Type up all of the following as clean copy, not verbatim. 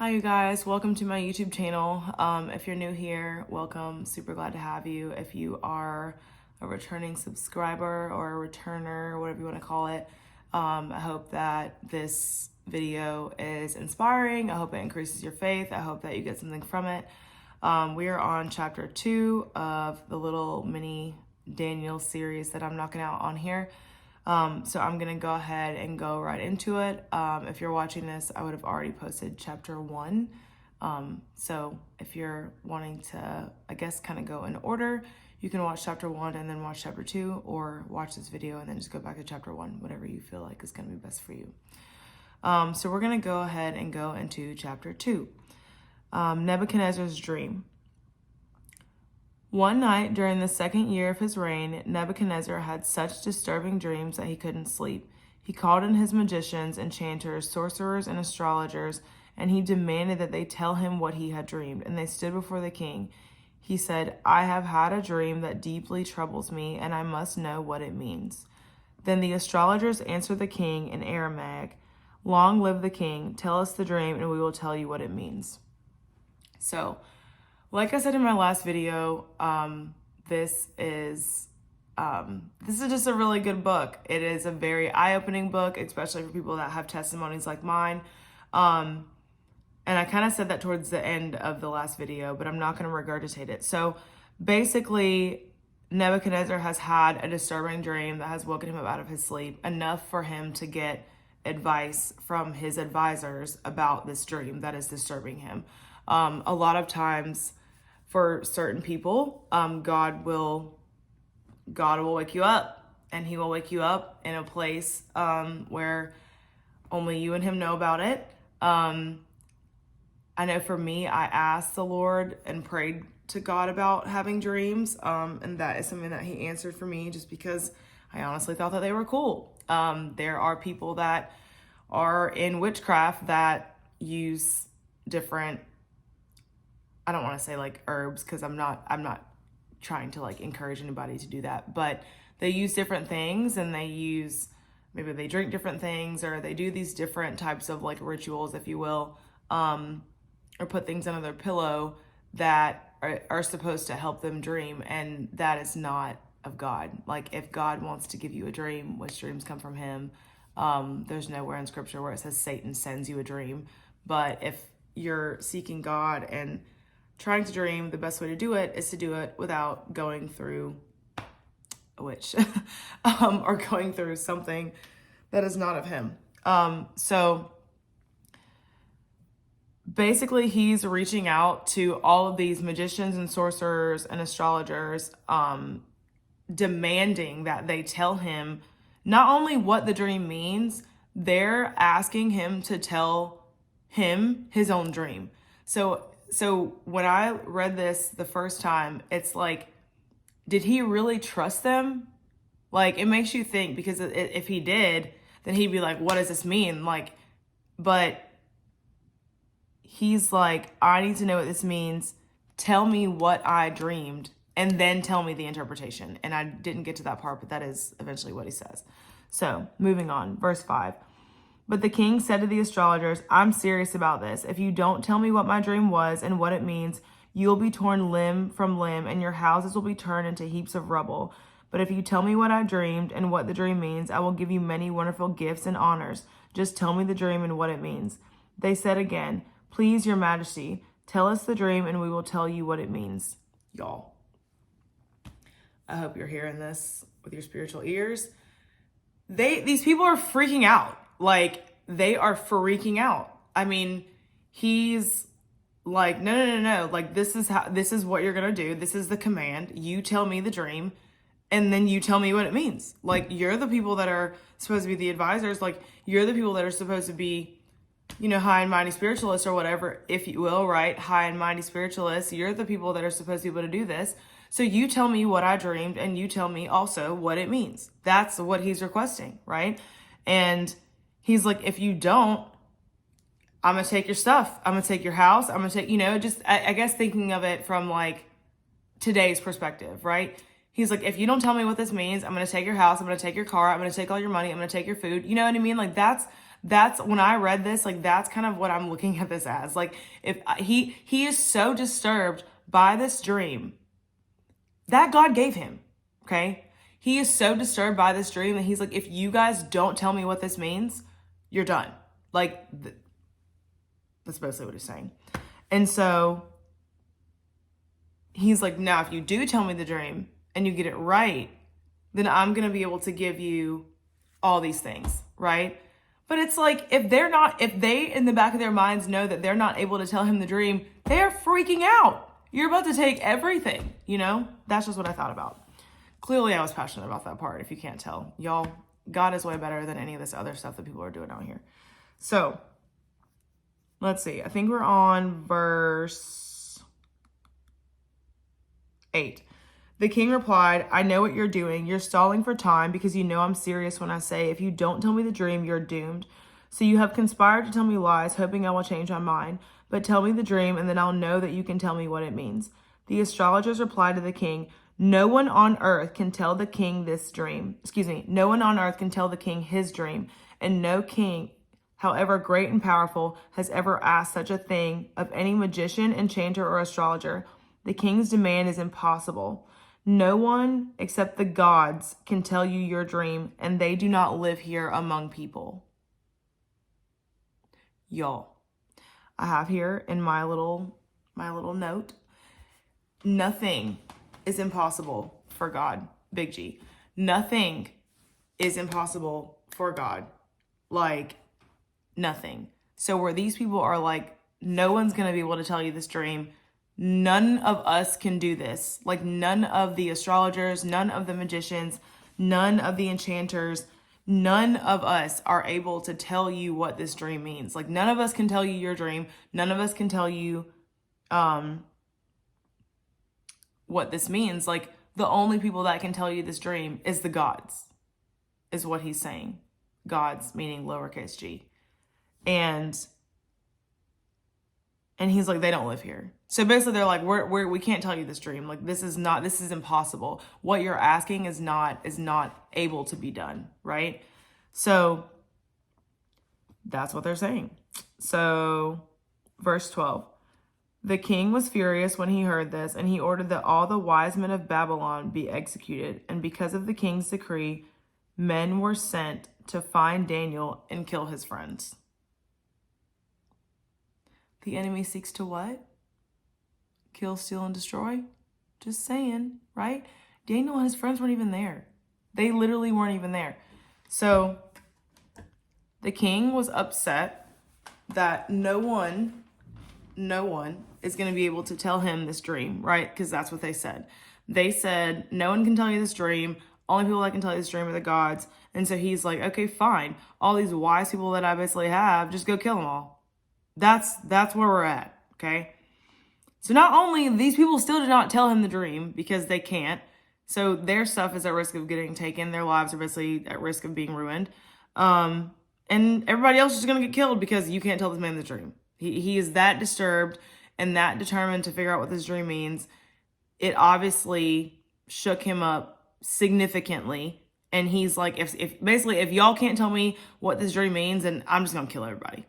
Hi you guys, welcome to my YouTube channel. If you're new here, welcome, super glad to have you. If you are a returning subscriber or a returner, whatever you want to call it, I hope that this video is inspiring. I hope it increases your faith. I hope that you get something from it. We are on chapter 2 of the little mini Daniel series that I'm knocking out on here. So I'm going to go ahead and go right into it. If you're watching this, I would have already posted chapter 1. So if you're wanting to, I guess, kind of go in order, you can watch chapter 1 and then watch chapter 2, or watch this video and then just go back to chapter 1, whatever you feel like is going to be best for you. So we're going to go ahead and go into chapter 2. Nebuchadnezzar's dream. One night during the second year of his reign, Nebuchadnezzar had such disturbing dreams that he couldn't sleep. He called in his magicians, enchanters, sorcerers, and astrologers, and he demanded that they tell him what he had dreamed, and they stood before the king. He said, "I have had a dream that deeply troubles me, and I must know what it means." Then the astrologers answered the king in Aramaic, "Long live the king. Tell us the dream, and we will tell you what it means." So, like I said in my last video, this is just a really good book. It is a very eye-opening book, especially for people that have testimonies like mine. And I kind of said that towards the end of the last video, but I'm not going to regurgitate it. So basically, Nebuchadnezzar has had a disturbing dream that has woken him up out of his sleep, enough for him to get advice from his advisors about this dream that is disturbing him. A lot of times, for certain people, God will wake you up, and he will wake you up in a place where only you and him know about it. I know for me, I asked the Lord and prayed to God about having dreams, and that is something that he answered for me, just because I honestly thought that they were cool. There are people that are in witchcraft that use different, I don't want to say like herbs, because I'm not trying to like encourage anybody to do that, but they use different things, and maybe they drink different things, or they do these different types of like rituals, if you will, or put things under their pillow that are supposed to help them dream, and that is not of God. Like, if God wants to give you a dream, which dreams come from him, there's nowhere in scripture where it says Satan sends you a dream. But if you're seeking God and trying to dream, the best way to do it is to do it without going through a witch or going through something that is not of him. So basically, he's reaching out to all of these magicians and sorcerers and astrologers, demanding that they tell him not only what the dream means, they're asking him to tell him his own dream. So when I read this the first time, it's like, did he really trust them? Like, it makes you think, because if he did, then he'd be like, what does this mean? Like, but he's like, I need to know what this means. Tell me what I dreamed, and then tell me the interpretation. And I didn't get to that part, but that is eventually what he says. So moving on, verse 5. But the king said to the astrologers, "I'm serious about this. If you don't tell me what my dream was and what it means, you'll be torn limb from limb, and your houses will be turned into heaps of rubble. But if you tell me what I dreamed and what the dream means, I will give you many wonderful gifts and honors. Just tell me the dream and what it means." They said again, "Please, your majesty, tell us the dream and we will tell you what it means." Y'all, I hope you're hearing this with your spiritual ears. These people are freaking out. Like, they are freaking out. I mean, he's like, no. Like, this is what you're going to do. This is the command. You tell me the dream, and then you tell me what it means. Like, you're the people that are supposed to be the advisors. Like, you're the people that are supposed to be, high and mighty spiritualists, or whatever, if you will, right? High and mighty spiritualists. You're the people that are supposed to be able to do this. So you tell me what I dreamed, and you tell me also what it means. That's what he's requesting, right? And he's like, if you don't, I'm going to take your stuff. I'm going to take your house. I'm going to take, I guess thinking of it from like today's perspective, right? He's like, if you don't tell me what this means, I'm going to take your house. I'm going to take your car. I'm going to take all your money. I'm going to take your food. You know what I mean? Like, that's That's when I read this, like, that's kind of what I'm looking at this as. Like, if he is so disturbed by this dream that God gave him, okay? He is so disturbed by this dream that he's like, if you guys don't tell me what this means, you're done. Like, that's basically what he's saying. And so he's like, now, if you do tell me the dream and you get it right, then I'm going to be able to give you all these things, right? But it's like, if they in the back of their minds know that they're not able to tell him the dream, they're freaking out. You're about to take everything, you know? That's just what I thought about. Clearly, I was passionate about that part, if you can't tell. Y'all, God is way better than any of this other stuff that people are doing out here. So, let's see. I think we're on verse 8. The king replied, I know what you're doing. You're stalling for time because you know I'm serious when I say if you don't tell me the dream, you're doomed. So you have conspired to tell me lies, hoping I will change my mind. But tell me the dream, and then I'll know that you can tell me what it means. The astrologers replied to the king, no one on earth can tell the king this dream. No one on earth can tell the king his dream. And no king, however great and powerful, has ever asked such a thing of any magician, enchanter, or astrologer. The king's demand is impossible. No one except the gods can tell you your dream, and they do not live here among people. Y'all, I have here in my little note, nothing is impossible for God, big G. Nothing is impossible for God. Like, nothing. So where these people are like, no one's going to be able to tell you this dream. None of us can do this. Like, none of the astrologers, none of the magicians, none of the enchanters, none of us are able to tell you what this dream means. Like, none of us can tell you your dream. None of us can tell you what this means. Like, the only people that can tell you this dream is the gods, is what he's saying. Gods, meaning lowercase g. And he's like, they don't live here. So basically they're like, we can't tell you this dream. Like, this is impossible. What you're asking is not able to be done, right? So that's what they're saying. So verse 12, the king was furious when he heard this, and he ordered that all the wise men of Babylon be executed. And because of the king's decree, men were sent to find Daniel and kill his friends. The enemy seeks to what? Kill, steal, and destroy? Just saying, right? Daniel and his friends weren't even there. They literally weren't even there. So the king was upset that no one is going to be able to tell him this dream, right? Because that's what they said. They said, no one can tell you this dream. Only people that can tell you this dream are the gods. And so he's like, okay, fine. All these wise people that I basically have, just go kill them all. That's where we're at, okay? So not only these people still did not tell him the dream because they can't. So their stuff is at risk of getting taken. Their lives are basically at risk of being ruined. And everybody else is going to get killed because you can't tell this man the dream. He is that disturbed and that determined to figure out what this dream means. It obviously shook him up significantly. And he's like, if y'all can't tell me what this dream means, then I'm just going to kill everybody.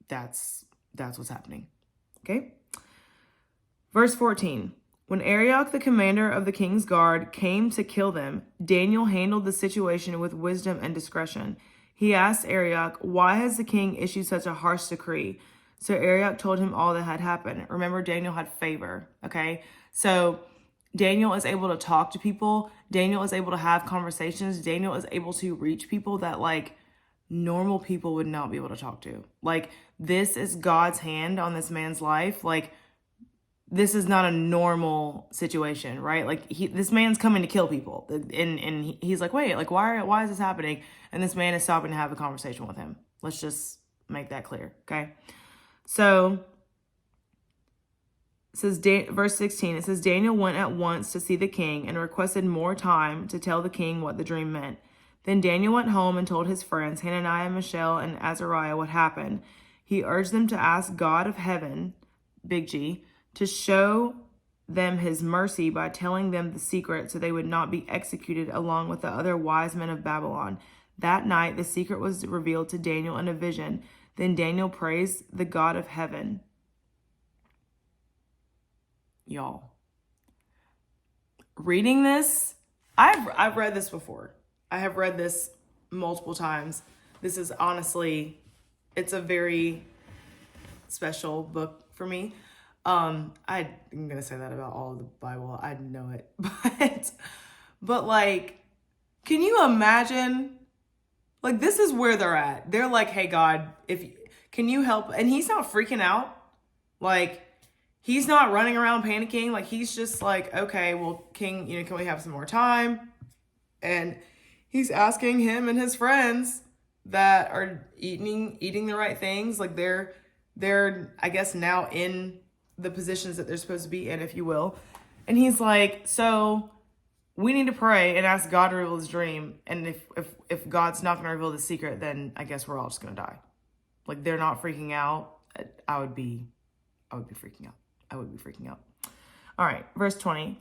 That's what's happening. Okay? Verse 14. When Arioch, the commander of the king's guard, came to kill them, Daniel handled the situation with wisdom and discretion. He asked Arioch, why has the king issued such a harsh decree? So Arioch told him all that had happened. Remember, Daniel had favor, okay? So Daniel is able to talk to people. Daniel is able to have conversations. Daniel is able to reach people that, like, normal people would not be able to talk to. Like, this is God's hand on this man's life. Like, this is not a normal situation, right? Like, this man's coming to kill people. And he's like, wait, like, why is this happening? And this man is stopping to have a conversation with him. Let's just make that clear, okay? So, it says, verse 16, it says, Daniel went at once to see the king and requested more time to tell the king what the dream meant. Then Daniel went home and told his friends, Hananiah, Mishael, and Azariah, what happened. He urged them to ask God of heaven, big G, to show them his mercy by telling them the secret so they would not be executed along with the other wise men of Babylon. That night, the secret was revealed to Daniel in a vision. Then Daniel praised the God of heaven. Y'all, reading this, I've read this before. I have read this multiple times. This is honestly, it's a very special book for me. I'm gonna say that about all of the Bible. I know it, but like, can you imagine? Like, this is where they're at. They're like, hey, God, can you help? And he's not freaking out. Like, he's not running around panicking. Like, he's just like, okay, well, King, can we have some more time? And he's asking him and his friends that are eating the right things. Like, they're, I guess, now in the positions that they're supposed to be in, if you will. And he's like, so we need to pray and ask God to reveal his dream. And if God's not going to reveal the secret, then I guess we're all just going to die. Like, they're not freaking out. I would be freaking out. I would be freaking out. All right, verse 20.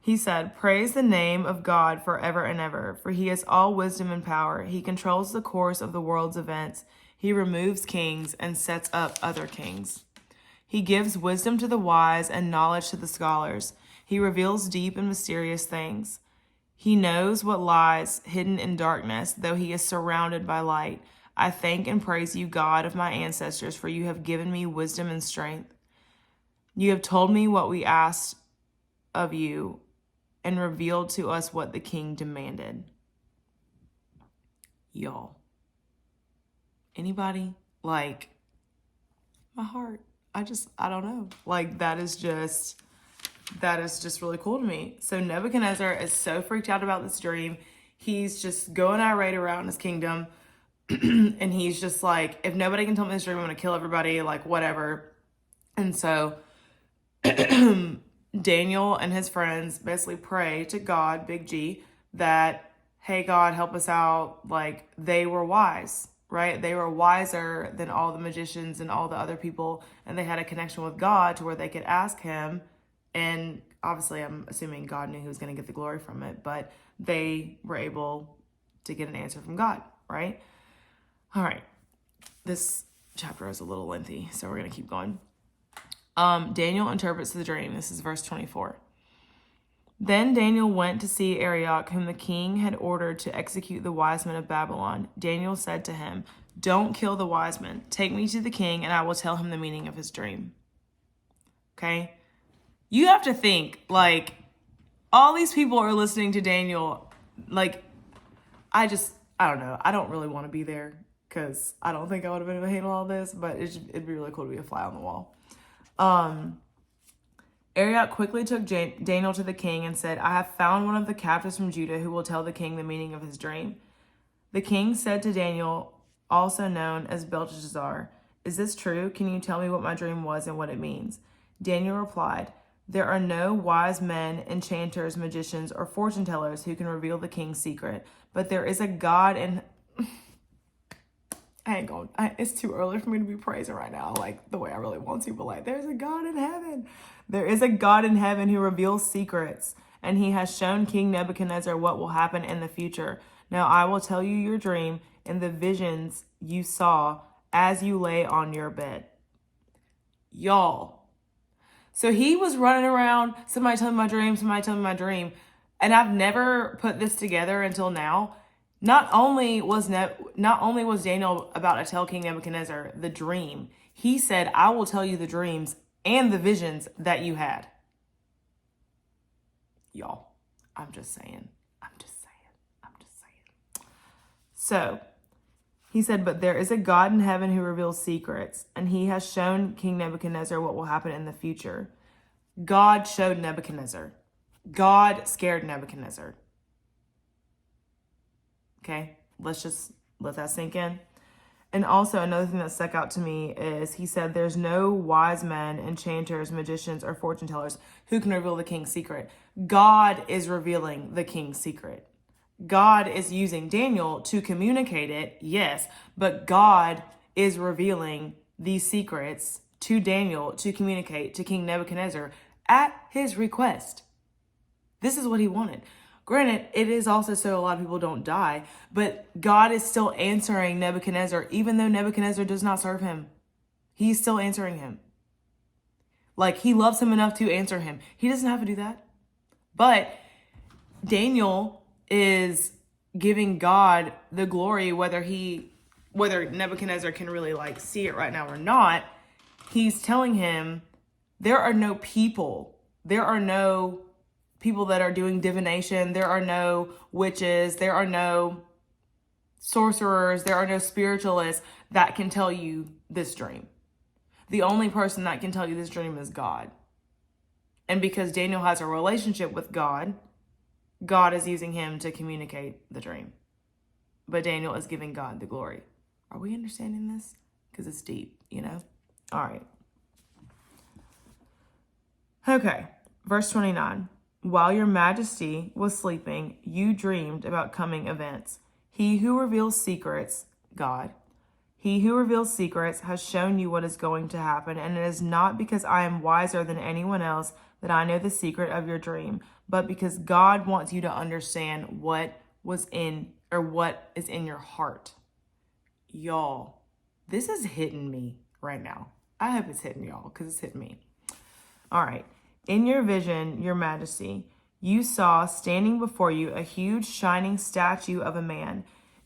He said, praise the name of God forever and ever, for he has all wisdom and power. He controls the course of the world's events. He removes kings and sets up other kings. He gives wisdom to the wise and knowledge to the scholars. He reveals deep and mysterious things. He knows what lies hidden in darkness, though he is surrounded by light. I thank and praise you, God of my ancestors, for you have given me wisdom and strength. You have told me what we asked of you and revealed to us what the king demanded. Y'all. Anybody? Like, my heart. I don't know. Like, that is just really cool to me. So Nebuchadnezzar is so freaked out about this dream. He's just going irate around his kingdom. And he's just like, if nobody can tell me this dream, I'm going to kill everybody, like, whatever. And so Daniel and his friends basically pray to God, big G, that, hey, God, help us out. Like, they were wise, right? They were wiser than all the magicians and all the other people. And they had a connection with God to where they could ask him. And obviously, I'm assuming God knew he was going to get the glory from it. But they were able to get an answer from God, right? All right. This chapter is a little lengthy, so we're going to keep going. Daniel interprets the dream. This is verse 24. Then Daniel went to see Arioch, whom the king had ordered to execute the wise men of Babylon. Daniel said to him, don't kill the wise men. Take me to the king, and I will tell him the meaning of his dream. Okay? You have to think, like, all these people are listening to Daniel. Like, I don't know. I don't really want to be there because I don't think I would have been able to handle all this, but it'd be really cool to be a fly on the wall. Arioch quickly took Daniel to the king and said, I have found one of the captives from Judah who will tell the king the meaning of his dream. The king said to Daniel, also known as Belteshazzar, is this true? Can you tell me what my dream was and what it means? Daniel replied, there are no wise men, enchanters, magicians, or fortune tellers who can reveal the king's secret, but there is a God in... it's too early for me to be praising right now, like the way I really want to, but like, there's a God in heaven. There is a God in heaven who reveals secrets, and he has shown King Nebuchadnezzar what will happen in the future. Now I will tell you your dream and the visions you saw as you lay on your bed. Y'all. So he was running around, somebody tell me my dream, somebody tell me my dream. And I've never put this together until now. Not only was Daniel about to tell King Nebuchadnezzar the dream, he said, I will tell you the dreams and the visions that you had. Y'all, I'm just saying. So he said, but there is a God in heaven who reveals secrets, and he has shown King Nebuchadnezzar what will happen in the future. God showed Nebuchadnezzar. God scared Nebuchadnezzar. Okay, let's just let that sink in. And also another thing that stuck out to me is he said there's no wise men, enchanters, magicians, or fortune tellers who can reveal the king's secret. God is revealing the king's secret. God is using Daniel to communicate it, yes, but God is revealing these secrets to Daniel to communicate to King Nebuchadnezzar at his request. This is what he wanted. Granted, it is also so a lot of people don't die, but God is still answering Nebuchadnezzar, even though Nebuchadnezzar does not serve him. He's still answering him. Like, he loves him enough to answer him. He doesn't have to do that. But Daniel is giving God the glory, whether Nebuchadnezzar can really like see it right now or not. He's telling him there are no people that are doing divination. There are no witches. There are no sorcerers. There are no spiritualists that can tell you this dream. The only person that can tell you this dream is God. And because Daniel has a relationship with God, God is using him to communicate the dream. But Daniel is giving God the glory. Are we understanding this? Because it's deep, you know? All right. Okay, verse 29. While your majesty was sleeping, you dreamed about coming events. He who reveals secrets, God, he who reveals secrets has shown you what is going to happen, and it is not because I am wiser than anyone else that I know the secret of your dream, but because God wants you to understand what is in your heart. Y'all, this is hitting me right now. I hope it's hitting y'all because it's hitting me. All right. In your vision, your majesty, you saw standing before you a huge shining statue of a man.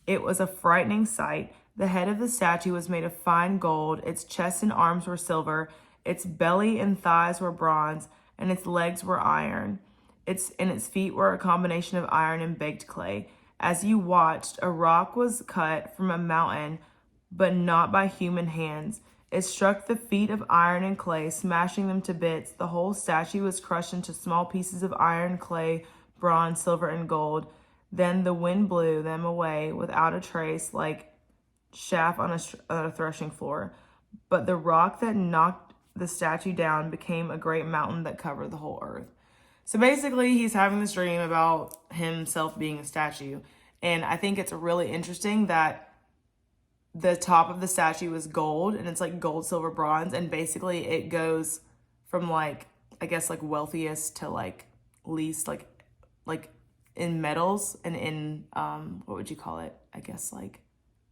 It was a frightening sight. The head of the statue was made of fine gold. Its chest and arms were silver. Its belly and thighs were bronze, and its legs were iron. Its feet were a combination of iron and baked clay. As you watched, a rock was cut from a mountain, but not by human hands. It struck the feet of iron and clay, smashing them to bits. The whole statue was crushed into small pieces of iron, clay, bronze, silver, and gold. Then the wind blew them away without a trace, like chaff on a threshing floor. But the rock that knocked the statue down became a great mountain that covered the whole earth. So basically, he's having this dream about himself being a statue. And I think it's really interesting that the top of the statue is gold, and it's like gold, silver, bronze. And basically it goes from like, I guess like wealthiest to like least, like in metals and in, what would you call it? I guess like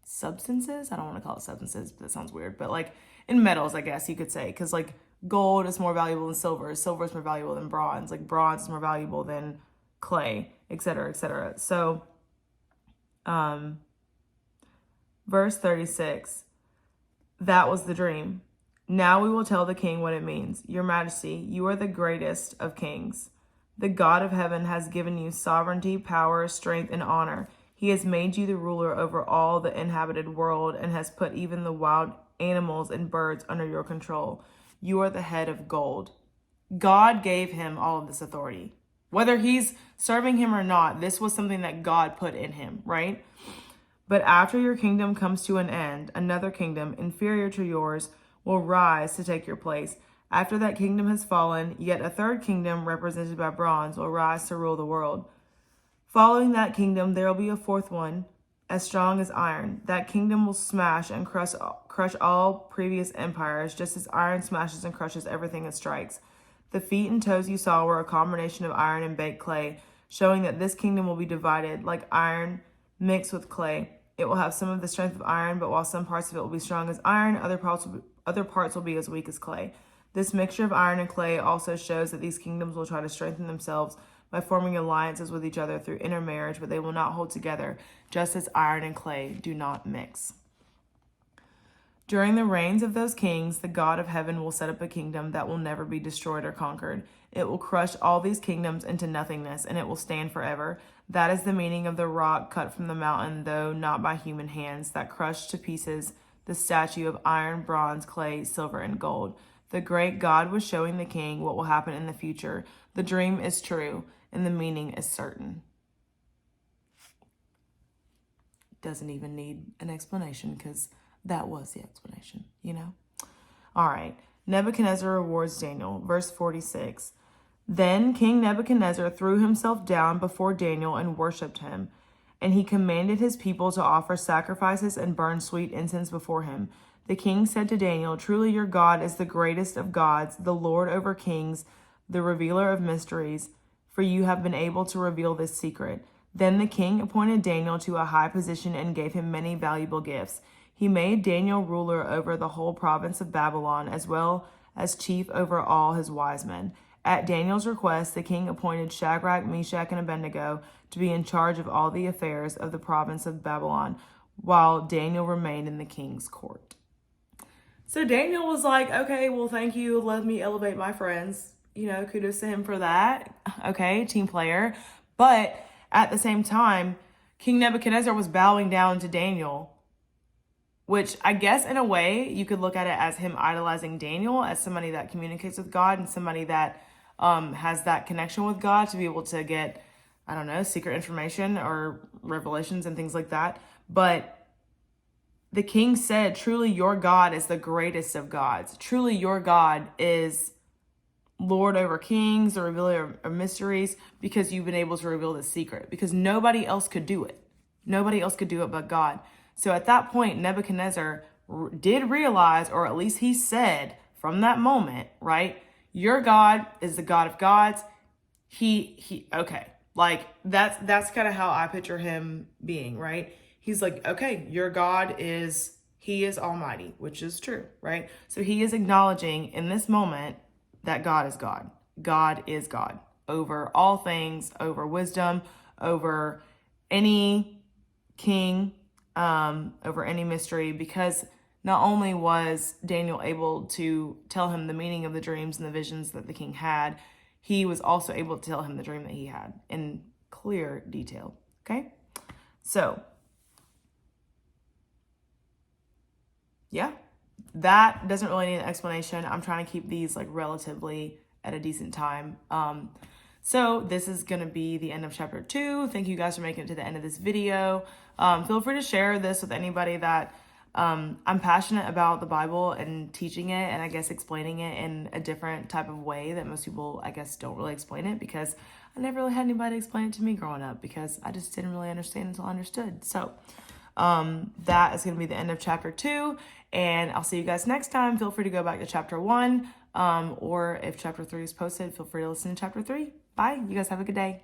substances. I don't want to call it substances, but that sounds weird. But like in metals, I guess you could say, because like gold is more valuable than silver. Silver is more valuable than bronze. Like bronze is more valuable than clay, et cetera, et cetera. So, verse 36, that was the dream. Now we will tell the king what it means. Your majesty, you are the greatest of kings. The God of heaven has given you sovereignty, power, strength, and honor. He has made you the ruler over all the inhabited world and has put even the wild animals and birds under your control. You are the head of gold. God gave him all of this authority. Whether he's serving him or not, this was something that God put in him, right? But after your kingdom comes to an end, another kingdom inferior to yours will rise to take your place. After that kingdom has fallen, yet a third kingdom represented by bronze will rise to rule the world. Following that kingdom, there will be a fourth one, as strong as iron. That kingdom will smash and crush all previous empires, just as iron smashes and crushes everything it strikes. The feet and toes you saw were a combination of iron and baked clay, showing that this kingdom will be divided, like iron mixed with clay. It will have some of the strength of iron, but while some parts of it will be strong as iron, other parts will be as weak as clay. This mixture of iron and clay also shows that these kingdoms will try to strengthen themselves by forming alliances with each other through intermarriage, but they will not hold together, just as iron and clay do not mix. During the reigns of those kings, the God of heaven will set up a kingdom that will never be destroyed or conquered. It will crush all these kingdoms into nothingness, and it will stand forever. That is the meaning of the rock cut from the mountain, though not by human hands, that crushed to pieces the statue of iron, bronze, clay, silver, and gold. The great God was showing the king what will happen in the future. The dream is true, and the meaning is certain. Doesn't even need an explanation, because that was the explanation, you know? All right. Nebuchadnezzar rewards Daniel. Verse 46. Then King Nebuchadnezzar threw himself down before Daniel and worshipped him. And he commanded his people to offer sacrifices and burn sweet incense before him. The king said to Daniel, "Truly your God is the greatest of gods, the Lord over kings, the revealer of mysteries. for you have been able to reveal this secret." Then the king appointed Daniel to a high position and gave him many valuable gifts. He made Daniel ruler over the whole province of Babylon, as well as chief over all his wise men. At Daniel's request, the king appointed Shadrach, Meshach, and Abednego to be in charge of all the affairs of the province of Babylon, while Daniel remained in the king's court. So Daniel was like, okay, well, thank you. Let me elevate my friends. Kudos to him for that. Okay, team player. But at the same time, King Nebuchadnezzar was bowing down to Daniel, which I guess in a way you could look at it as him idolizing Daniel as somebody that communicates with God and somebody that has that connection with God to be able to get, I don't know, secret information or revelations and things like that. But the king said, truly your God is the greatest of gods. Truly your God is Lord over kings, the revealer of mysteries, because you've been able to reveal this secret, because nobody else could do it. Nobody else could do it but God. So at that point, Nebuchadnezzar did realize, or at least he said from that moment, right? Your God is the God of gods. Okay. Like that's kind of how I picture him being, right? He's like, okay, your God he is almighty, which is true, right? So he is acknowledging in this moment that God is God. God is God over all things, over wisdom, over any king, over any mystery, because not only was Daniel able to tell him the meaning of the dreams and the visions that the king had, he was also able to tell him the dream that he had in clear detail. Okay? So, yeah, that doesn't really need an explanation. I'm trying to keep these like relatively at a decent time. So this is going to be the end of chapter 2. Thank you guys for making it to the end of this video. Feel free to share this with anybody that I'm passionate about the Bible and teaching it, and I guess explaining it in a different type of way that most people, I guess, don't really explain it, because I never really had anybody explain it to me growing up, because I just didn't really understand until I understood. So that is going to be the end of chapter 2, and I'll see you guys next time. Feel free to go back to chapter 1, or if chapter 3 is posted, feel free to listen to chapter 3. Bye. You guys have a good day.